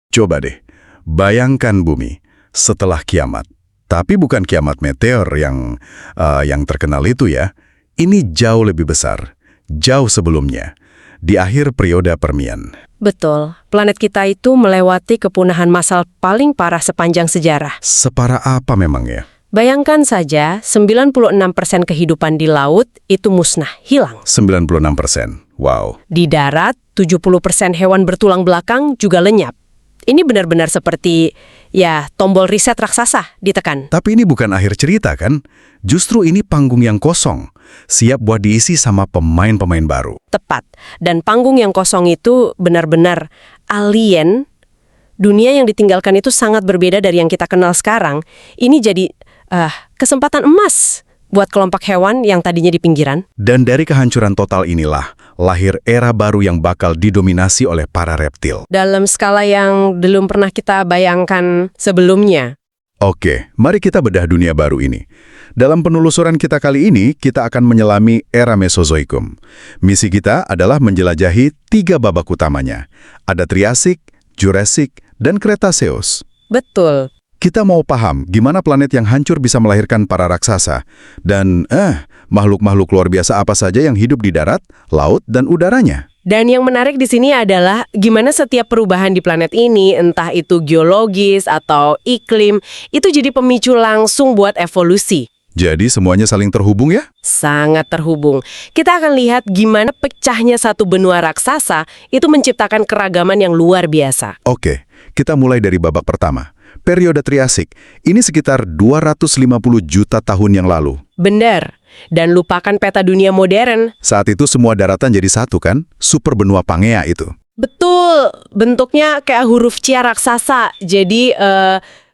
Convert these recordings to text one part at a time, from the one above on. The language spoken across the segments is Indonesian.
Coba deh, bayangkan bumi setelah kiamat. Tapi bukan kiamat meteor yang terkenal itu ya. Ini jauh lebih besar, jauh sebelumnya, di akhir periode Permian. Betul, planet kita itu melewati kepunahan massal paling parah sepanjang sejarah. Separah apa memang ya? Bayangkan saja, 96% kehidupan di laut itu musnah, hilang. 96%. Wow. Di darat, 70% hewan bertulang belakang juga lenyap. Ini benar-benar seperti, tombol reset raksasa ditekan. Tapi ini bukan akhir cerita kan? Justru ini panggung yang kosong, siap buat diisi sama pemain-pemain baru. Tepat. Dan panggung yang kosong itu benar-benar alien. Dunia yang ditinggalkan itu sangat berbeda dari yang kita kenal sekarang. Ini jadi kesempatan emas buat kelompok hewan yang tadinya di pinggiran. Dan dari kehancuran total inilah lahir era baru yang bakal didominasi oleh para reptil. Dalam skala yang belum pernah kita bayangkan sebelumnya. Oke, mari kita bedah dunia baru ini. Dalam penelusuran kita kali ini, kita akan menyelami era Mesozoikum. Misi kita adalah menjelajahi 3 babak utamanya. Ada Triasik, Jurassic, dan Cretaceous. Betul. Kita mau paham gimana planet yang hancur bisa melahirkan para raksasa. Dan, makhluk-makhluk luar biasa apa saja yang hidup di darat, laut, dan udaranya. Dan yang menarik di sini adalah gimana setiap perubahan di planet ini, entah itu geologis atau iklim, itu jadi pemicu langsung buat evolusi. Jadi semuanya saling terhubung ya? Sangat terhubung. Kita akan lihat gimana pecahnya satu benua raksasa itu menciptakan keragaman yang luar biasa. Oke, kita mulai dari babak pertama. Periode Triasik, ini sekitar 250 juta tahun yang lalu. Benar. Dan lupakan peta dunia modern. Saat itu semua daratan jadi satu kan? Super benua Pangea itu. Betul. Bentuknya kayak huruf C raksasa. Jadi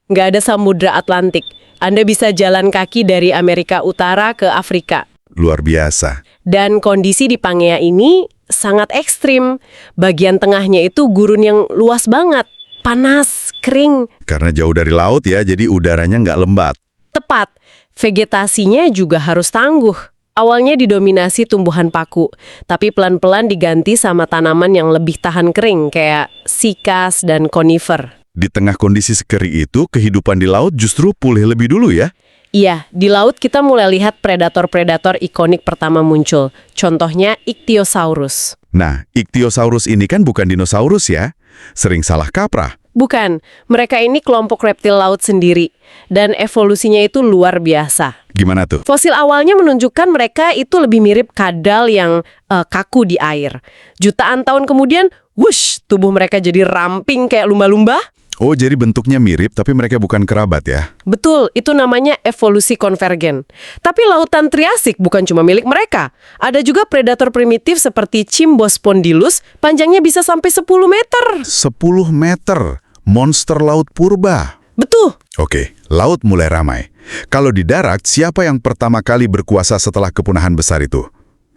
nggak ada samudra Atlantik. Anda bisa jalan kaki dari Amerika Utara ke Afrika. Luar biasa. Dan kondisi di Pangea ini sangat ekstrim. Bagian tengahnya itu gurun yang luas banget. Panas, kering. Karena jauh dari laut ya, jadi udaranya nggak lembab. Tepat. Vegetasinya juga harus tangguh. Awalnya didominasi tumbuhan paku, tapi pelan-pelan diganti sama tanaman yang lebih tahan kering, kayak sikas dan konifer. Di tengah kondisi sekering itu, kehidupan di laut justru pulih lebih dulu ya? Iya, di laut kita mulai lihat predator-predator ikonik pertama muncul. Contohnya Ichthyosaurus. Nah, Ichthyosaurus ini kan bukan dinosaurus ya? Sering salah kaprah. Bukan, mereka ini kelompok reptil laut sendiri. Dan evolusinya itu luar biasa. Gimana tuh? Fosil awalnya menunjukkan mereka itu lebih mirip kadal yang kaku di air. Jutaan tahun kemudian, wush, tubuh mereka jadi ramping kayak lumba-lumba. Oh, jadi bentuknya mirip tapi mereka bukan kerabat ya? Betul, itu namanya evolusi konvergen. Tapi lautan Triasik bukan cuma milik mereka. Ada juga predator primitif seperti Cymbospondylus, panjangnya bisa sampai 10 meter. 10 meter? Monster laut purba? Betul. Oke, laut mulai ramai. Kalau di darat, siapa yang pertama kali berkuasa setelah kepunahan besar itu?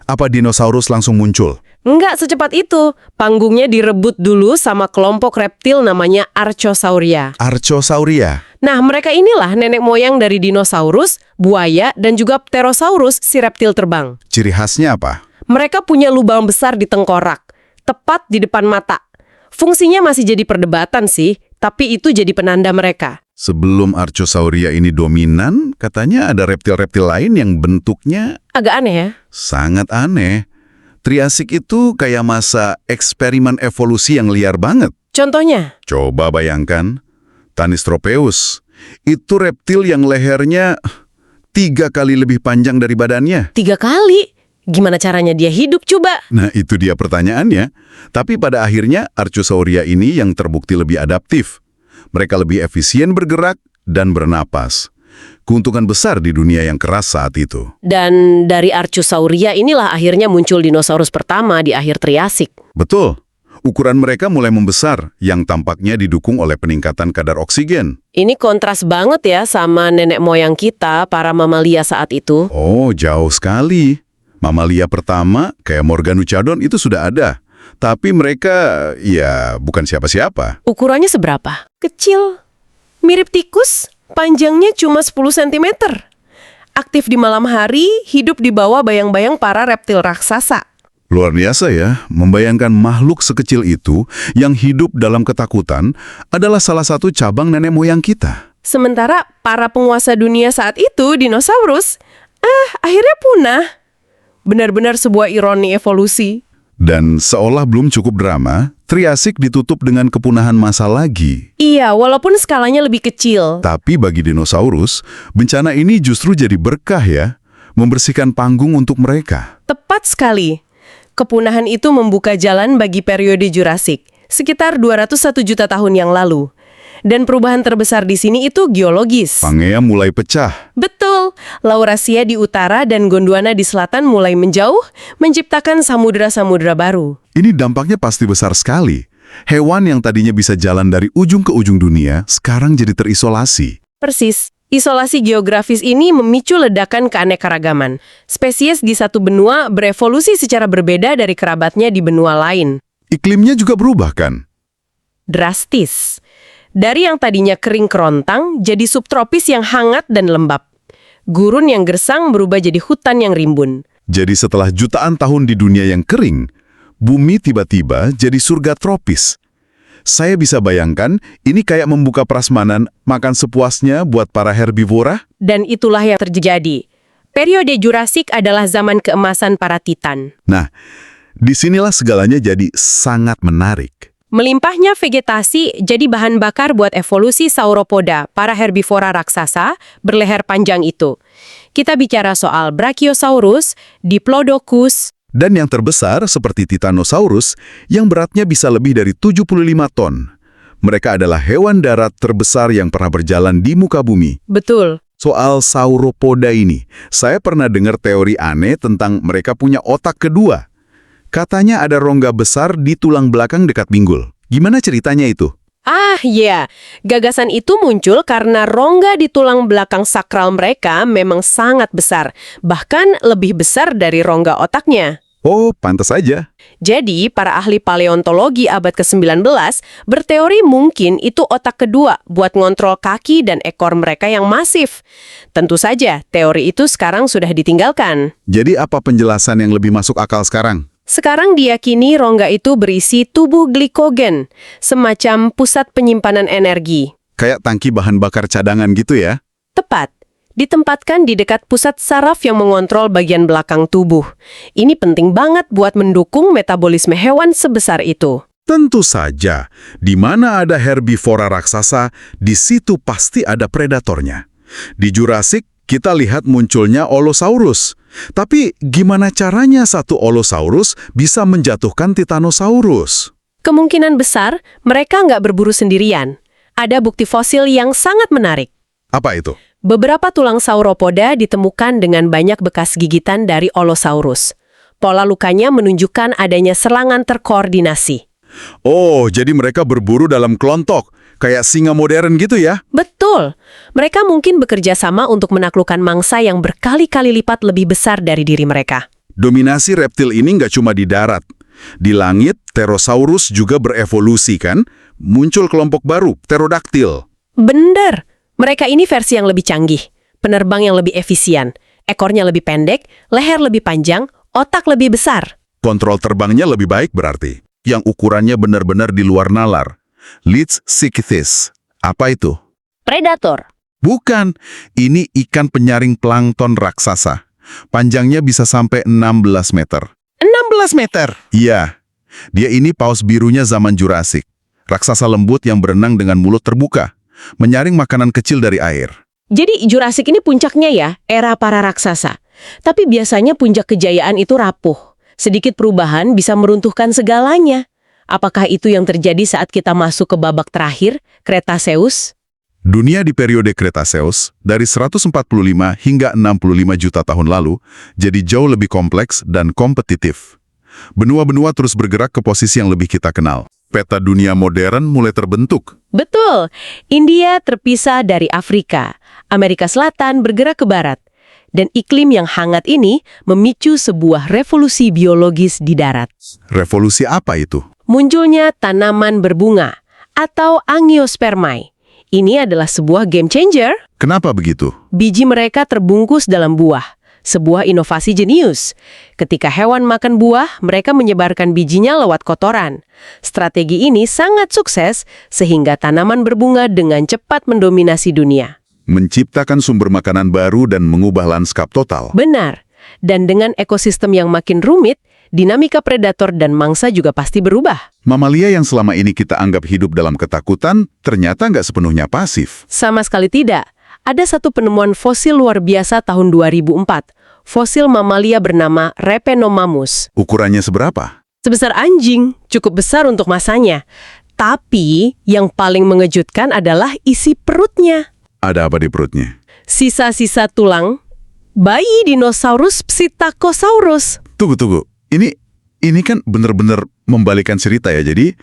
Apa dinosaurus langsung muncul? Enggak secepat itu. Panggungnya direbut dulu sama kelompok reptil namanya Archosauria. Archosauria? Nah, mereka inilah nenek moyang dari dinosaurus, buaya, dan juga Pterosaurus, si reptil terbang. Ciri khasnya apa? Mereka punya lubang besar di tengkorak, tepat di depan mata. Fungsinya masih jadi perdebatan sih, tapi itu jadi penanda mereka. Sebelum Archosauria ini dominan, katanya ada reptil-reptil lain yang bentuknya agak aneh ya? Sangat aneh. Triasik itu kayak masa eksperimen evolusi yang liar banget. Contohnya? Coba bayangkan, Tanystropeus. Itu reptil yang lehernya 3 kali lebih panjang dari badannya. 3 kali? Gimana caranya dia hidup coba? Nah, itu dia pertanyaannya. Tapi pada akhirnya Archosauria ini yang terbukti lebih adaptif. Mereka lebih efisien bergerak dan bernapas. Keuntungan besar di dunia yang keras saat itu. Dan dari Archosauria inilah akhirnya muncul dinosaurus pertama di akhir Triasik. Betul. Ukuran mereka mulai membesar, yang tampaknya didukung oleh peningkatan kadar oksigen. Ini kontras banget ya sama nenek moyang kita, para mamalia saat itu. Oh, jauh sekali. Mamalia pertama, kayak Morganuchodon, itu sudah ada. Tapi mereka, ya, bukan siapa-siapa. Ukurannya seberapa? Kecil. Mirip tikus, panjangnya cuma 10 cm. Aktif di malam hari, hidup di bawah bayang-bayang para reptil raksasa. Luar biasa ya, membayangkan makhluk sekecil itu yang hidup dalam ketakutan adalah salah satu cabang nenek moyang kita. Sementara para penguasa dunia saat itu, dinosaurus, akhirnya punah. Benar-benar sebuah ironi evolusi. Dan seolah belum cukup drama, Triasik ditutup dengan kepunahan massal lagi. Iya, walaupun skalanya lebih kecil. Tapi bagi dinosaurus, bencana ini justru jadi berkah ya, membersihkan panggung untuk mereka. Tepat sekali. Kepunahan itu membuka jalan bagi periode Jurassik, sekitar 201 juta tahun yang lalu. Dan perubahan terbesar di sini itu geologis. Pangea mulai pecah. Betul, Laurasia di utara dan Gondwana di selatan mulai menjauh, menciptakan samudera-samudera baru. Ini dampaknya pasti besar sekali. Hewan yang tadinya bisa jalan dari ujung ke ujung dunia, sekarang jadi terisolasi. Persis. Isolasi geografis ini memicu ledakan keanekaragaman. Spesies di satu benua berevolusi secara berbeda dari kerabatnya di benua lain. Iklimnya juga berubah kan? Drastis. Dari yang tadinya kering kerontang jadi subtropis yang hangat dan lembab. Gurun yang gersang berubah jadi hutan yang rimbun. Jadi setelah jutaan tahun di dunia yang kering, bumi tiba-tiba jadi surga tropis. Saya bisa bayangkan, ini kayak membuka prasmanan makan sepuasnya buat para herbivora. Dan itulah yang terjadi. Periode Jurassik adalah zaman keemasan para titan. Nah, disinilah segalanya jadi sangat menarik. Melimpahnya vegetasi jadi bahan bakar buat evolusi sauropoda, para herbivora raksasa berleher panjang itu. Kita bicara soal Brachiosaurus, Diplodocus, Dan yang terbesar seperti Titanosaurus yang beratnya bisa lebih dari 75 ton. Mereka adalah hewan darat terbesar yang pernah berjalan di muka bumi. betul. Soal sauropoda ini, saya pernah dengar teori aneh tentang mereka punya otak kedua. Katanya ada rongga besar di tulang belakang dekat pinggul. Gimana ceritanya itu? Gagasan itu muncul karena rongga di tulang belakang sakral mereka memang sangat besar, bahkan lebih besar dari rongga otaknya. Oh, pantas aja. Jadi, para ahli paleontologi abad ke-19 berteori mungkin itu otak kedua buat ngontrol kaki dan ekor mereka yang masif. Tentu saja, teori itu sekarang sudah ditinggalkan. Jadi apa penjelasan yang lebih masuk akal sekarang? Sekarang diyakini rongga itu berisi tubuh glikogen, semacam pusat penyimpanan energi. Kayak tangki bahan bakar cadangan gitu ya? Tepat. Ditempatkan di dekat pusat saraf yang mengontrol bagian belakang tubuh. Ini penting banget buat mendukung metabolisme hewan sebesar itu. Tentu saja, di mana ada herbivora raksasa, di situ pasti ada predatornya. Di Jurassik, kita lihat munculnya Allosaurus. Tapi gimana caranya satu Allosaurus bisa menjatuhkan Titanosaurus? Kemungkinan besar mereka nggak berburu sendirian. Ada bukti fosil yang sangat menarik. Apa itu? Beberapa tulang sauropoda ditemukan dengan banyak bekas gigitan dari Allosaurus. Pola lukanya menunjukkan adanya serangan terkoordinasi. Oh, jadi mereka berburu dalam kelontok, kayak singa modern gitu ya? Betul. Mereka mungkin bekerja sama untuk menaklukkan mangsa yang berkali-kali lipat lebih besar dari diri mereka. Dominasi reptil ini nggak cuma di darat. Di langit, Pterosaurus juga berevolusi kan? Muncul kelompok baru, Pterodaktil. Bener. Mereka ini versi yang lebih canggih, penerbang yang lebih efisien, ekornya lebih pendek, leher lebih panjang, otak lebih besar. Kontrol terbangnya lebih baik berarti. Yang ukurannya benar-benar di luar nalar. Leachsichthys. Apa itu? Predator. Bukan. Ini ikan penyaring plankton raksasa. Panjangnya bisa sampai 16 meter. 16 meter? Iya. Dia ini paus birunya zaman Jurassik. Raksasa lembut yang berenang dengan mulut terbuka. Menyaring makanan kecil dari air. Jadi Jurassik ini puncaknya ya, era para raksasa. Tapi biasanya puncak kejayaan itu rapuh. Sedikit perubahan bisa meruntuhkan segalanya. Apakah itu yang terjadi saat kita masuk ke babak terakhir, Cretaceous? Dunia di periode Cretaceous, dari 145 hingga 65 juta tahun lalu, jadi jauh lebih kompleks dan kompetitif. Benua-benua terus bergerak ke posisi yang lebih kita kenal. Peta dunia modern mulai terbentuk. Betul. India terpisah dari Afrika. Amerika Selatan bergerak ke barat. Dan iklim yang hangat ini memicu sebuah revolusi biologis di darat. Revolusi apa itu? Munculnya tanaman berbunga atau angiospermae. Ini adalah sebuah game changer. Kenapa begitu? Biji mereka terbungkus dalam buah. sebuah inovasi jenius. Ketika hewan makan buah, mereka menyebarkan bijinya lewat kotoran. Strategi ini sangat sukses sehingga tanaman berbunga dengan cepat mendominasi dunia. Menciptakan sumber makanan baru dan mengubah lanskap total. Benar. Dan dengan ekosistem yang makin rumit, dinamika predator dan mangsa juga pasti berubah. Mamalia yang selama ini kita anggap hidup dalam ketakutan, ternyata nggak sepenuhnya pasif. Sama sekali tidak. Ada satu penemuan fosil luar biasa tahun 2004. Fosil mamalia bernama Repenomamus. Ukurannya seberapa? Sebesar anjing, cukup besar untuk masanya. Tapi yang paling mengejutkan adalah isi perutnya. Ada apa di perutnya? Sisa-sisa tulang bayi dinosaurus Psittacosaurus. Tunggu. Ini kan benar-benar membalikan cerita ya. Jadi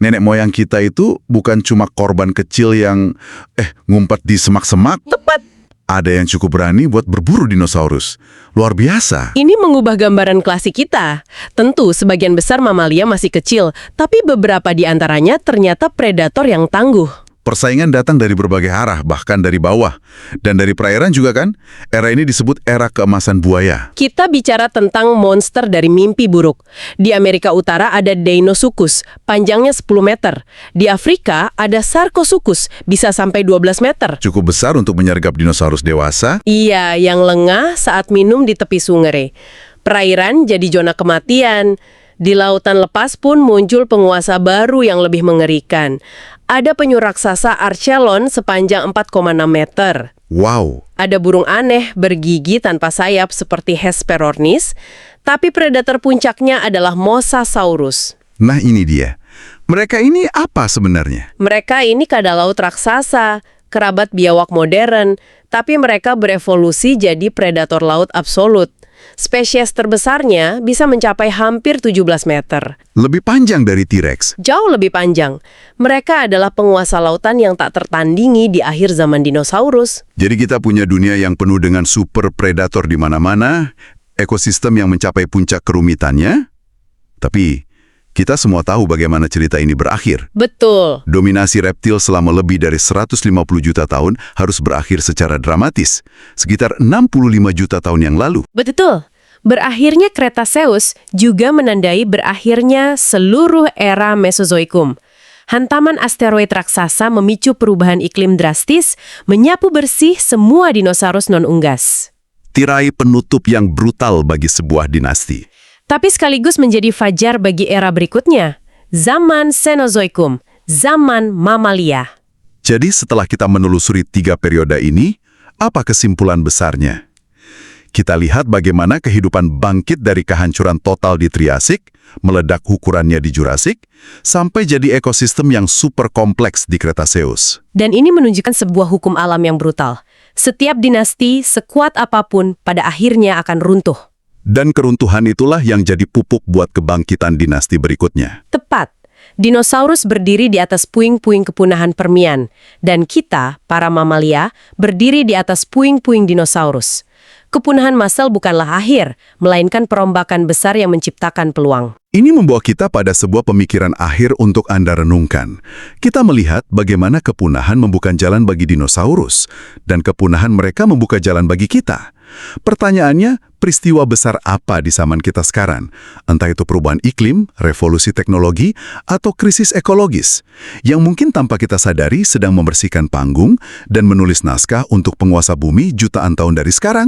nenek moyang kita itu bukan cuma korban kecil yang ngumpet di semak-semak. Tepat. Ada yang cukup berani buat berburu dinosaurus. Luar biasa. Ini mengubah gambaran klasik kita. Tentu sebagian besar mamalia masih kecil, tapi beberapa di antaranya ternyata predator yang tangguh. Persaingan datang dari berbagai arah, bahkan dari bawah. Dan dari perairan juga kan? Era ini disebut era keemasan buaya. Kita bicara tentang monster dari mimpi buruk. Di Amerika Utara ada Deinosuchus, panjangnya 10 meter. Di Afrika ada Sarcosuchus, bisa sampai 12 meter. Cukup besar untuk menyergap dinosaurus dewasa. Iya, yang lengah saat minum di tepi sungai. Perairan jadi zona kematian. Di lautan lepas pun muncul penguasa baru yang lebih mengerikan. Ada penyu raksasa Archelon sepanjang 4,6 meter. Wow. Ada burung aneh bergigi tanpa sayap seperti Hesperornis, tapi predator puncaknya adalah Mosasaurus. Nah ini dia. Mereka ini apa sebenarnya? Mereka ini kadalaut raksasa, kerabat biawak modern, tapi mereka berevolusi jadi predator laut absolut. Spesies terbesarnya bisa mencapai hampir 17 meter. Lebih panjang dari T-Rex. Jauh lebih panjang. Mereka adalah penguasa lautan yang tak tertandingi di akhir zaman dinosaurus. Jadi kita punya dunia yang penuh dengan super predator di mana-mana, ekosistem yang mencapai puncak kerumitannya. Tapi kita semua tahu bagaimana cerita ini berakhir. Betul. Dominasi reptil selama lebih dari 150 juta tahun harus berakhir secara dramatis, sekitar 65 juta tahun yang lalu. Betul. Berakhirnya Cretaceous juga menandai berakhirnya seluruh era Mesozoikum. Hantaman asteroid raksasa memicu perubahan iklim drastis, menyapu bersih semua dinosaurus non-unggas. Tirai penutup yang brutal bagi sebuah dinasti. Tapi sekaligus menjadi fajar bagi era berikutnya, zaman Cenozoikum, zaman mamalia. Jadi setelah kita menelusuri 3 periode ini, apa kesimpulan besarnya? Kita lihat bagaimana kehidupan bangkit dari kehancuran total di Triasik, meledak ukurannya di Jurassik, sampai jadi ekosistem yang super kompleks di Cretaceous. Dan ini menunjukkan sebuah hukum alam yang brutal. Setiap dinasti, sekuat apapun, pada akhirnya akan runtuh. Dan keruntuhan itulah yang jadi pupuk buat kebangkitan dinasti berikutnya. Tepat. Dinosaurus berdiri di atas puing-puing kepunahan Permian. Dan kita, para mamalia, berdiri di atas puing-puing dinosaurus. Kepunahan massal bukanlah akhir, melainkan perombakan besar yang menciptakan peluang. Ini membawa kita pada sebuah pemikiran akhir untuk Anda renungkan. Kita melihat bagaimana kepunahan membuka jalan bagi dinosaurus, dan kepunahan mereka membuka jalan bagi kita. Pertanyaannya, peristiwa besar apa di zaman kita sekarang? Entah itu perubahan iklim, revolusi teknologi, atau krisis ekologis, yang mungkin tanpa kita sadari sedang membersihkan panggung dan menulis naskah untuk penguasa bumi jutaan tahun dari sekarang.